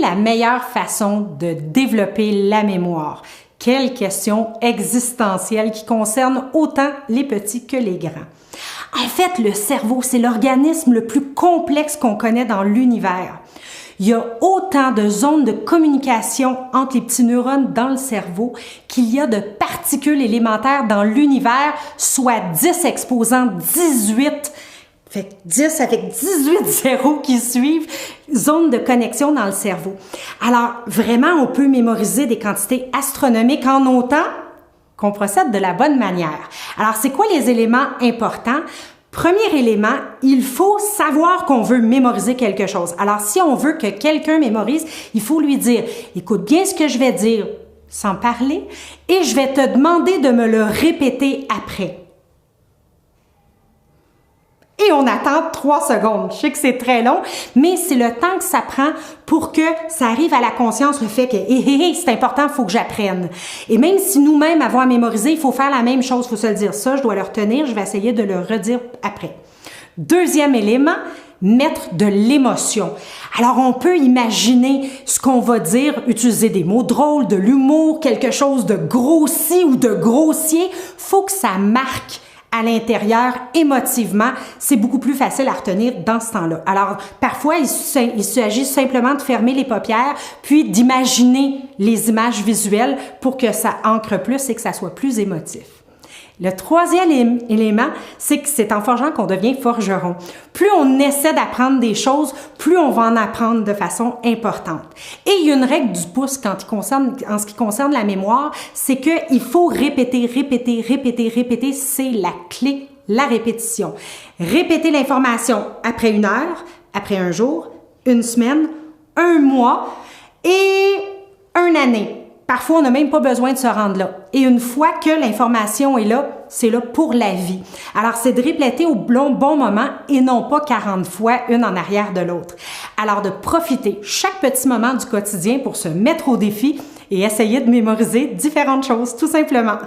est la meilleure façon de développer la mémoire? Quelle question existentielle qui concerne autant les petits que les grands. En fait, le cerveau, c'est l'organisme le plus complexe qu'on connaît dans l'univers. Il y a autant de zones de communication entre les petits neurones dans le cerveau qu'il y a de particules élémentaires dans l'univers, soit 10 exposant 18. Fait que 10 avec 18 zéros qui suivent, zone de connexion dans le cerveau. Alors, vraiment, on peut mémoriser des quantités astronomiques en autant qu'on procède de la bonne manière. Alors, c'est quoi les éléments importants? Premier élément, il faut savoir qu'on veut mémoriser quelque chose. Alors, si on veut que quelqu'un mémorise, il faut lui dire « Écoute bien ce que je vais dire sans parler et je vais te demander de me le répéter après. » Et on attend 3 secondes. Je sais que c'est très long, mais c'est le temps que ça prend pour que ça arrive à la conscience, le fait que c'est important, il faut que j'apprenne. Et même si nous-mêmes avons à mémoriser, il faut faire la même chose, il faut se le dire. Ça, je dois le retenir, je vais essayer de le redire après. Deuxième élément, mettre de l'émotion. Alors, on peut imaginer ce qu'on va dire, utiliser des mots drôles, de l'humour, quelque chose de grossi ou de grossier. Faut que ça marque à l'intérieur, émotivement, c'est beaucoup plus facile à retenir dans ce temps-là. Alors, parfois, il s'agit simplement de fermer les paupières, puis d'imaginer les images visuelles pour que ça ancre plus et que ça soit plus émotif. Le troisième élément, c'est que c'est en forgeant qu'on devient forgeron. Plus on essaie d'apprendre des choses, plus on va en apprendre de façon importante. Et il y a une règle du pouce en ce qui concerne la mémoire, c'est qu'il faut répéter, répéter, répéter, répéter. C'est la clé, la répétition. Répéter l'information après 1 heure, après 1 jour, 1 semaine, 1 mois et 1 année. Parfois, on n'a même pas besoin de se rendre là. Et une fois que l'information est là, c'est là pour la vie. Alors, c'est de répéter au bon moment et non pas 40 fois, une en arrière de l'autre. Alors, de profiter chaque petit moment du quotidien pour se mettre au défi et essayer de mémoriser différentes choses, tout simplement.